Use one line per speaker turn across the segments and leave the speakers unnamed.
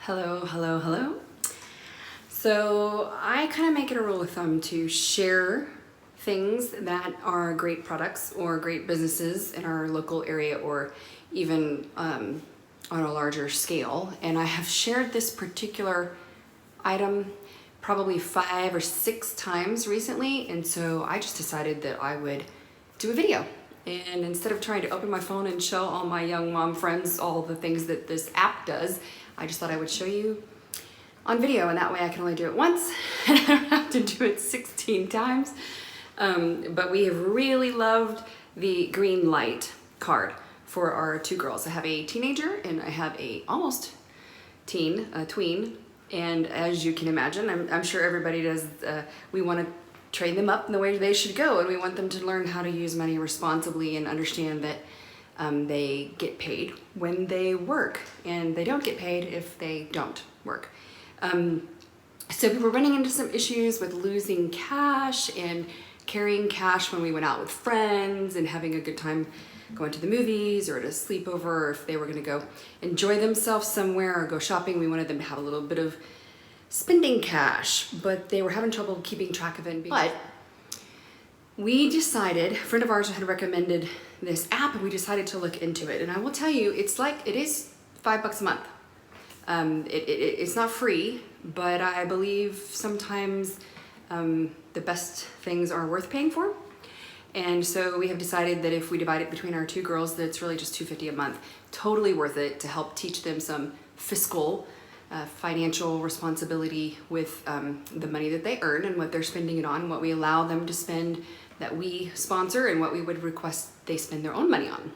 Hello, hello, hello. So I kind of make it a rule of thumb to share things that are great products or great businesses in our local area or even on a larger scale. And I have shared this particular item probably 5 or 6 times recently. And so I just decided that I would do a video. And instead of trying to open my phone and show all my young mom friends all the things that this app does, I just thought I would show you on video, and that way I can only do it once and I don't have to do it 16 times. But we have really loved the Greenlight card for our 2 girls. I have a teenager and I have a almost teen, a tween. And as you can imagine, I'm sure everybody does, we want to train them up in the way they should go, and we want them to learn how to use money responsibly and understand that they get paid when they work and they don't get paid if they don't work. So we were running into some issues with losing cash and carrying cash when we went out with friends and having a good time going to the movies or at a sleepover, or if they were going to go enjoy themselves somewhere or go shopping. We wanted them to have a little bit of spending cash, but they were having trouble keeping track of it. But we decided, a friend of ours had recommended this app, and we decided to look into it. And I will tell you, it is $5 a month. It's not free, but I believe sometimes the best things are worth paying for. And so we have decided that if we divide it between our 2 girls, that it's really just $2.50 a month. Totally worth it to help teach them some fiscal, financial responsibility with the money that they earn and what they're spending it on, what we allow them to spend that we sponsor, and what we would request they spend their own money on,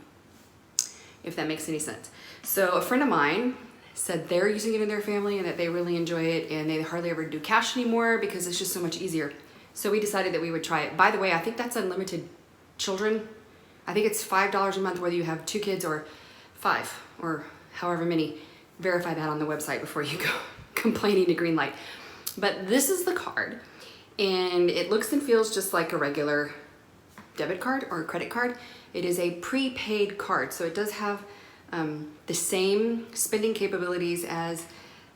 if that makes any sense. So a friend of mine said they're using it in their family and that they really enjoy it, and they hardly ever do cash anymore because it's just so much easier. So we decided that we would try it. By the way, I think that's unlimited children. I think it's $5 a month whether you have 2 kids or 5 or however many. Verify that on the website before you go complaining to Greenlight. But this is the card, and it looks and feels just like a regular debit card or credit card. It is a prepaid card, so it does have the same spending capabilities as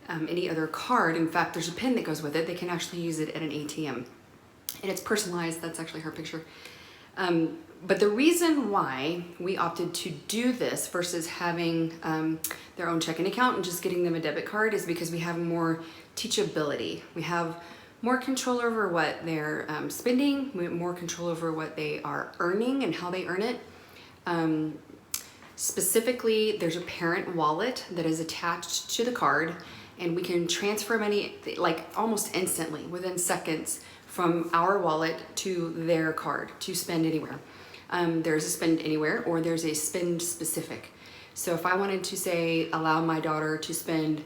any other card. In fact, there's a pin that goes with it. They can actually use it at an ATM. And it's personalized. That's actually her picture. But the reason why we opted to do this versus having their own checking account and just getting them a debit card is because we have more teachability. We have more control over what they're spending, we have more control over what they are earning and how they earn it. Specifically, there's a parent wallet that is attached to the card, and we can transfer money like almost instantly, within seconds, from our wallet to their card to spend anywhere. There's a spend anywhere, or there's a spend specific. So if I wanted to say allow my daughter to spend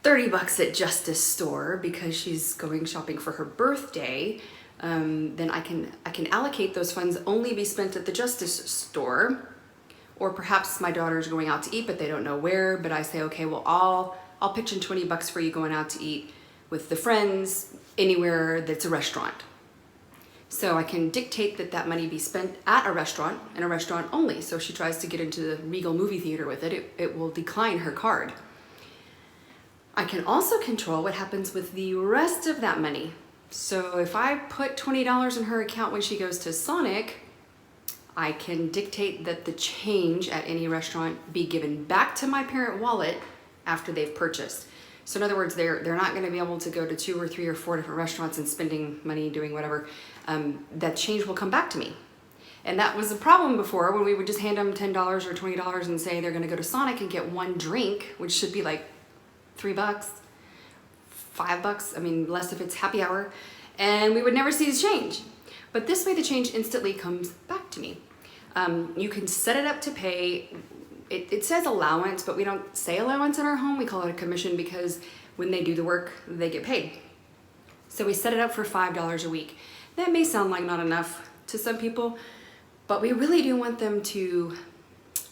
$30 at Justice store because she's going shopping for her birthday, then I can allocate those funds only be spent at the Justice store. Or perhaps my daughter's going out to eat, but they don't know where, but I say, okay, well, I'll pitch in $20 for you going out to eat with the friends anywhere that's a restaurant. So I can dictate that money be spent at a restaurant and a restaurant only. So if she tries to get into the Regal movie theater with it, it will decline her card. I can also control what happens with the rest of that money. So if I put $20 in her account when she goes to Sonic, I can dictate that the change at any restaurant be given back to my parent wallet after they've purchased. So in other words, they're not going to be able to go to 2 or 3 or 4 different restaurants and spending money doing whatever. That change will come back to me. And that was a problem before, when we would just hand them $10 or $20 and say they're going to go to Sonic and get 1 drink, which should be like $3, $5, I mean less if it's happy hour, and we would never see the change. But this way the change instantly comes back to me. You can set it up to pay. It says allowance, but we don't say allowance in our home. We call it a commission because when they do the work, they get paid. So we set it up for $5 a week. That may sound like not enough to some people, but we really do want them to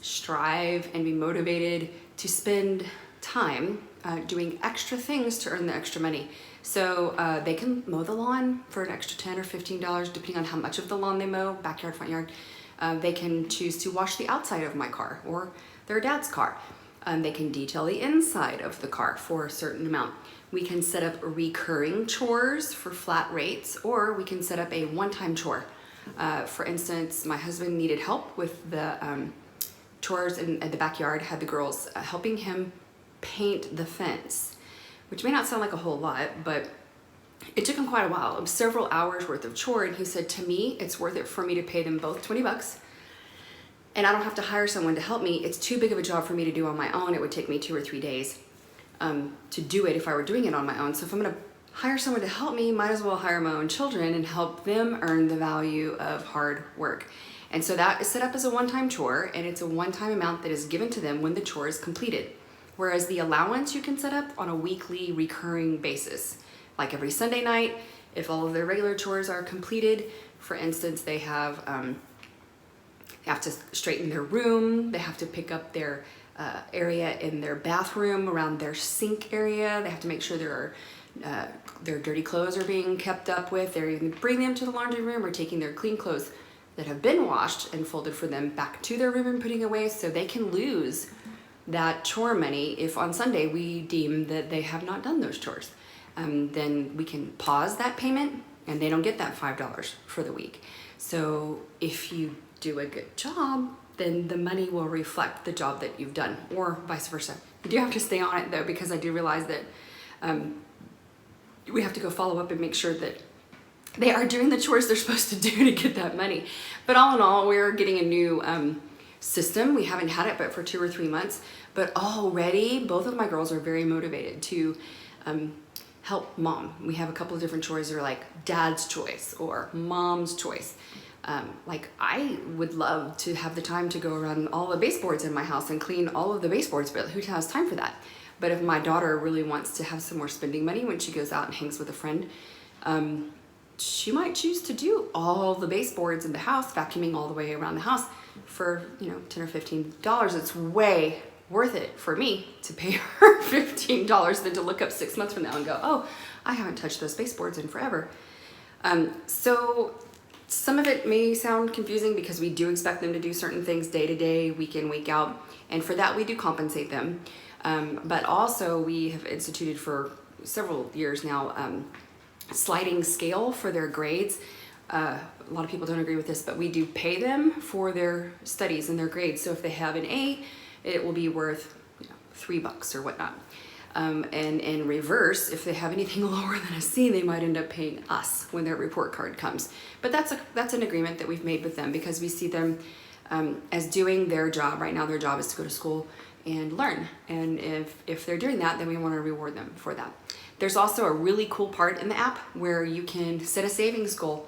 strive and be motivated to spend time doing extra things to earn the extra money. So they can mow the lawn for an extra $10 or $15, depending on how much of the lawn they mow, backyard, front yard. They can choose to wash the outside of my car or their dad's car. They can detail the inside of the car for a certain amount. We can set up recurring chores for flat rates, or we can set up a one-time chore. For instance, my husband needed help with the chores in the backyard, had the girls helping him paint the fence, which may not sound like a whole lot, but it took him quite a while. It was several hours worth of chore, and he said, to me, it's worth it for me to pay them both $20, and I don't have to hire someone to help me. It's too big of a job for me to do on my own. It would take me 2 or 3 days to do it if I were doing it on my own. So if I'm gonna hire someone to help me, might as well hire my own children and help them earn the value of hard work. And so that is set up as a one-time chore, and it's a one-time amount that is given to them when the chore is completed. Whereas the allowance you can set up on a weekly recurring basis. Like every Sunday night, if all of their regular chores are completed, for instance, they have to straighten their room, they have to pick up their area in their bathroom around their sink area, they have to make sure their dirty clothes are being kept up with, they're even bringing them to the laundry room or taking their clean clothes that have been washed and folded for them back to their room and putting away, so they can lose that chore money if on Sunday we deem that they have not done those chores. Then we can pause that payment and they don't get that $5 for the week. So if you do a good job, then the money will reflect the job that you've done, or vice versa. You do have to stay on it though, because I do realize that we have to go follow up and make sure that they are doing the chores they're supposed to do to get that money. But all in all, we're getting a new system. We haven't had it but for 2 or 3 months, but already both of my girls are very motivated to help mom. We have a couple of different chores that are like dad's choice or mom's choice. Like I would love to have the time to go around all the baseboards in my house and clean all of the baseboards, but who has time for that? But if my daughter really wants to have some more spending money when she goes out and hangs with a friend, she might choose to do all the baseboards in the house, vacuuming all the way around the house for, $10 or $15. It's way worth it for me to pay her $15 than to look up 6 months from now and go, oh, I haven't touched those baseboards in forever. So some of it may sound confusing because we do expect them to do certain things day to day, week in, week out. And for that, we do compensate them. But also we have instituted for several years now, sliding scale for their grades. A lot of people don't agree with this, but we do pay them for their studies and their grades. So if they have an A, it will be worth $3 or whatnot. And in reverse, if they have anything lower than a C, they might end up paying us when their report card comes. But that's an agreement that we've made with them because we see them as doing their job. Right now, their job is to go to school and learn. And if they're doing that, then we want to reward them for that. There's also a really cool part in the app where you can set a savings goal.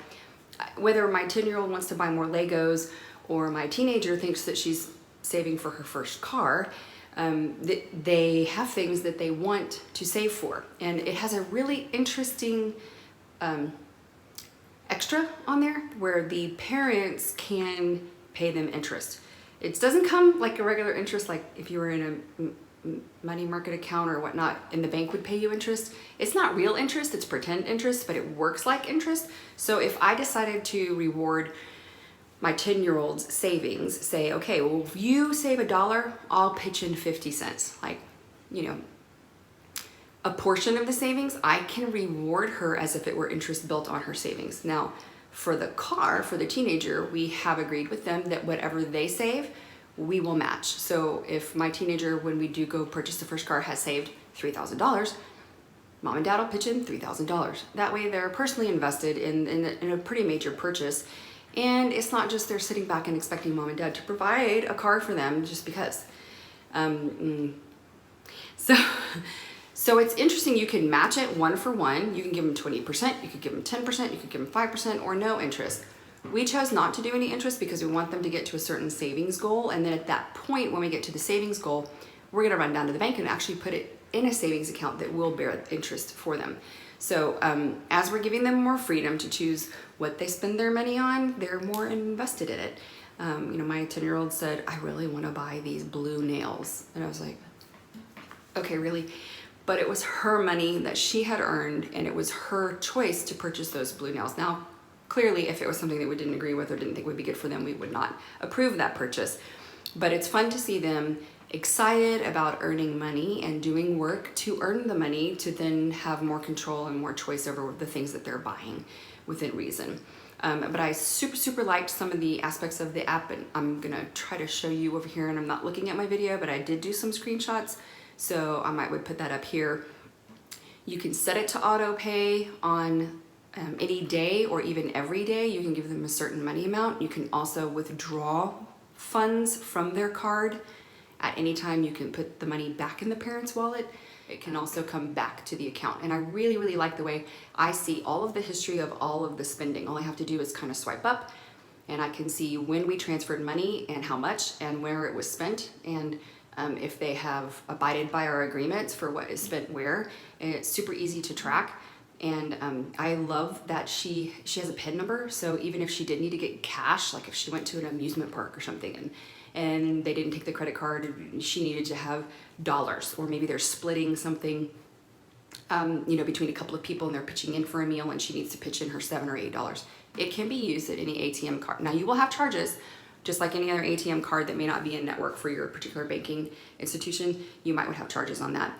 Whether my 10-year-old wants to buy more Legos or my teenager thinks that she's saving for her first car, they have things that they want to save for. And it has a really interesting extra on there where the parents can pay them interest. It doesn't come like a regular interest, like if you were in a money market account or whatnot and the bank would pay you interest. It's not real interest, it's pretend interest, but it works like interest. So if I decided to reward my 10-year-old's savings, say, okay, well, if you save $1, I'll pitch in 50 cents. Like, a portion of the savings, I can reward her as if it were interest built on her savings. Now, for the car, for the teenager, we have agreed with them that whatever they save, we will match. So if my teenager, when we do go purchase the first car, has saved $3,000, mom and dad will pitch in $3,000. That way they're personally invested in a pretty major purchase. And it's not just they're sitting back and expecting mom and dad to provide a car for them just because. So it's interesting, you can match it 1 for 1. You can give them 20%, you could give them 10%, you could give them 5% or no interest. We chose not to do any interest because we want them to get to a certain savings goal. And then at that point, when we get to the savings goal, we're gonna run down to the bank and actually put it in a savings account that will bear interest for them. So as we're giving them more freedom to choose what they spend their money on, they're more invested in it. My 10-year-old said, I really want to buy these blue nails. And I was like, okay, really? But it was her money that she had earned, and it was her choice to purchase those blue nails. Now, clearly, if it was something that we didn't agree with or didn't think would be good for them, we would not approve that purchase. But it's fun to see them excited about earning money and doing work to earn the money to then have more control and more choice over the things that they're buying within reason. But I super liked some of the aspects of the app, and I'm gonna try to show you over here, and I'm not looking at my video, but I did do some screenshots, so I would put that up here. You can set it to auto pay on any day or even every day. You can give them a certain money amount. You can also withdraw funds from their card. At any time, you can put the money back in the parent's wallet. It can also come back to the account. And I really like the way I see all of the history of all of the spending. All I have to do is kind of swipe up, and I can see when we transferred money and how much and where it was spent, and if they have abided by our agreements for what is spent where. And it's super easy to track. And I love that she has a PIN number, so even if she did need to get cash, like if she went to an amusement park or something and they didn't take the credit card, she needed to have dollars, or maybe they're splitting something between a couple of people and they're pitching in for a meal and she needs to pitch in her $7 or $8. It can be used at any ATM card. Now you will have charges, just like any other ATM card that may not be in network for your particular banking institution. You might have charges on that.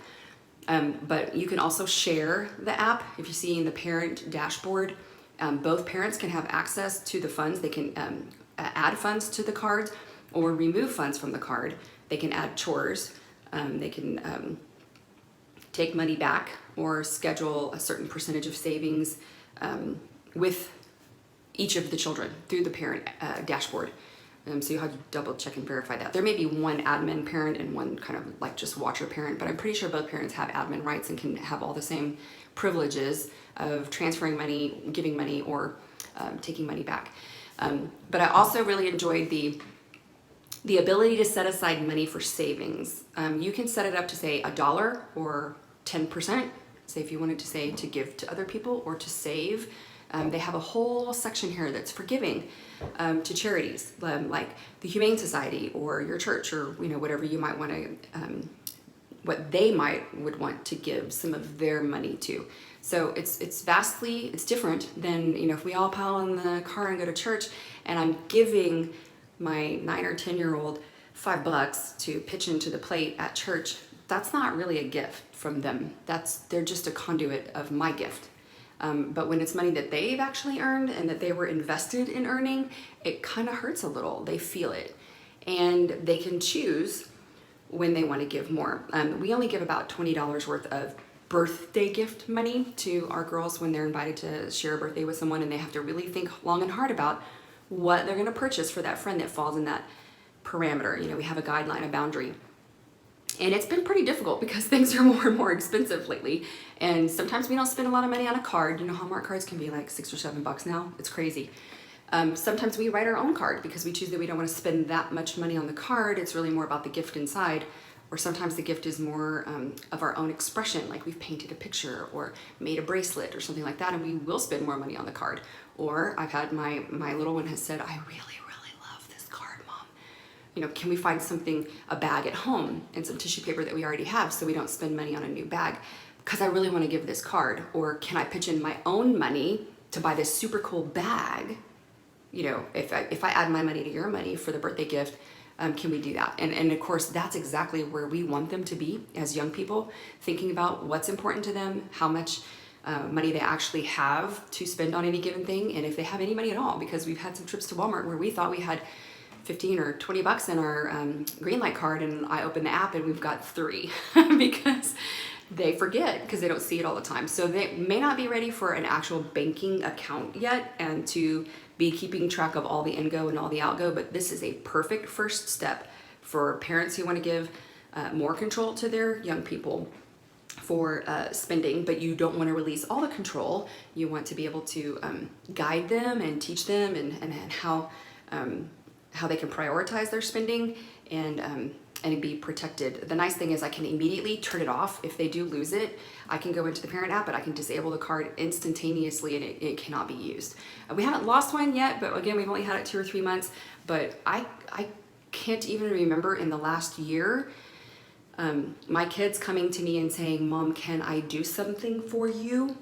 But you can also share the app. If you see in the parent dashboard, both parents can have access to the funds. They can add funds to the cards or remove funds from the card. They can add chores. They can take money back or schedule a certain percentage of savings with each of the children through the parent dashboard. So you have to double check and verify that. There may be one admin parent and one kind of like just watcher parent, but I'm pretty sure both parents have admin rights and can have all the same privileges of transferring money, giving money, or taking money back. But I also really enjoyed the ability to set aside money for savings. You can set it up to say $1 or 10%. Say if you wanted to say to give to other people or to save. They have a whole section here that's for giving to charities, like the Humane Society or your church, or whatever you might want to, what they would want to give some of their money to. So it's different than if we all pile in the car and go to church, and I'm giving my 9 or 10-year-old $5 to pitch into the plate at church. That's not really a gift from them. They're just a conduit of my gift. But when it's money that they've actually earned and that they were invested in earning, it kind of hurts a little. They feel it. And they can choose when they want to give more. We only give about $20 worth of birthday gift money to our girls when they're invited to share a birthday with someone, and they have to really think long and hard about what they're going to purchase for that friend that falls in that parameter. We have a guideline, a boundary. And it's been pretty difficult because things are more and more expensive lately. And sometimes we don't spend a lot of money on a card. Hallmark cards can be like $6 or $7 now. It's crazy. Sometimes we write our own card because we choose that we don't want to spend that much money on the card. It's really more about the gift inside. Or sometimes the gift is more of our own expression, like we've painted a picture or made a bracelet or something like that, and we will spend more money on the card. Or I've had my little one has said, I really love this card, Mom. Can we find something, a bag at home and some tissue paper that we already have so we don't spend money on a new bag? Because I really want to give this card. Or can I pitch in my own money to buy this super cool bag? If I add my money to your money for the birthday gift, can we do that? And of course, that's exactly where we want them to be as young people, thinking about what's important to them, how much money they actually have to spend on any given thing, and if they have any money at all, because we've had some trips to Walmart where we thought we had 15 or 20 bucks in our Greenlight card, and I opened the app and we've got 3 because they forget, because they don't see it all the time. So they may not be ready for an actual banking account yet and to be keeping track of all the in-go and all the out-go, but this is a perfect first step for parents who want to give more control to their young people for spending, but you don't want to release all the control. You want to be able to guide them and teach them and how they can prioritize their spending and be protected. The nice thing is I can immediately turn it off if they do lose it. I can go into the parent app, but I can disable the card instantaneously, and it cannot be used. We haven't lost one yet, but again, we've only had it 2 or 3 months, but I can't even remember in the last year my kids coming to me and saying, Mom, can I do something for you?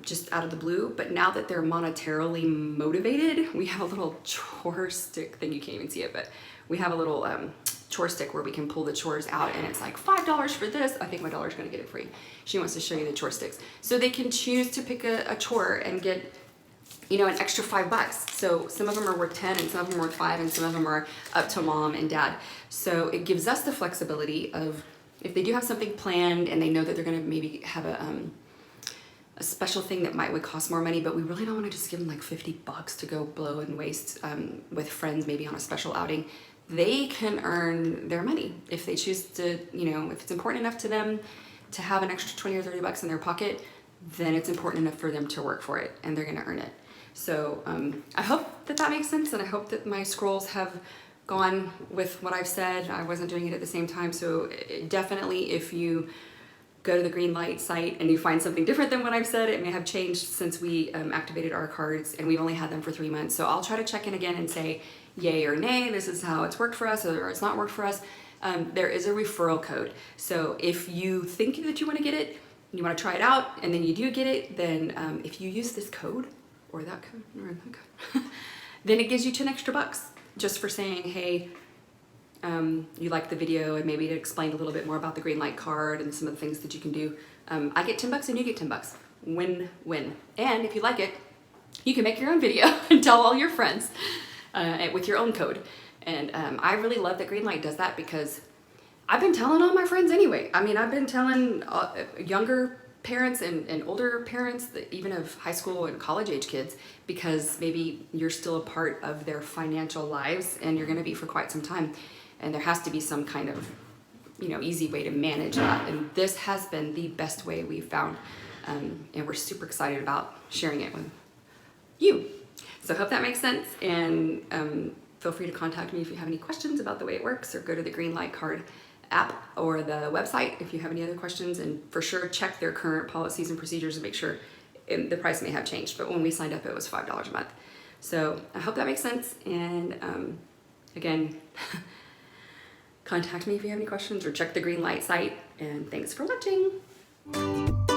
Just out of the blue. But now that they're monetarily motivated, we have a little chore stick thing. You can't even see it, but we have a little chore stick where we can pull the chores out, and it's like $5 for this. I think my daughter's gonna get it free. She wants to show you the chore sticks. So they can choose to pick a chore and get, you know, an extra $5. So some of them are worth 10 and some of them are worth 5 and some of them are up to mom and dad. So it gives us the flexibility of, if they do have something planned and they know that they're gonna maybe have a special thing that would cost more money, but we really don't want to just give them like $50 to go blow and waste with friends, maybe on a special outing. They can earn their money if they choose to, you know, if it's important enough to them to have an extra 20 or $30 in their pocket, then it's important enough for them to work for it and they're going to earn it. So I hope that makes sense, and I hope that my scrolls have gone with what I've said. I wasn't doing it at the same time, so definitely if you go to the Greenlight site and you find something different than what I've said, it may have changed since we activated our cards, and we've only had them for 3 months. So I'll try to check in again and say yay or nay, this is how it's worked for us, or it's not worked for us. There is a referral code. So if you think that you want to get it, you want to try it out, and then you do get it, then if you use this code or that code or that code, then it gives you 10 extra bucks just for saying, hey, you liked the video and maybe it explained a little bit more about the Greenlight card and some of the things that you can do. I get 10 bucks and you get 10 bucks. Win-win. And if you like it, you can make your own video and tell all your friends with your own code. And I really love that Greenlight does that, because I've been telling all my friends anyway. I mean, I've been telling younger parents and older parents, that even of high school and college age kids, because maybe you're still a part of their financial lives and you're going to be for quite some time. And there has to be some kind of, you know, easy way to manage that. And this has been the best way we've found. And we're super excited about sharing it with you. So I hope that makes sense. And feel free to contact me if you have any questions about the way it works, or go to the Greenlight card app or the website if you have any other questions. And for sure, check their current policies and procedures and make sure the price may have changed. But when we signed up, it was $5 a month. So I hope that makes sense. And again, contact me if you have any questions, or check the Greenlight site, and thanks for watching.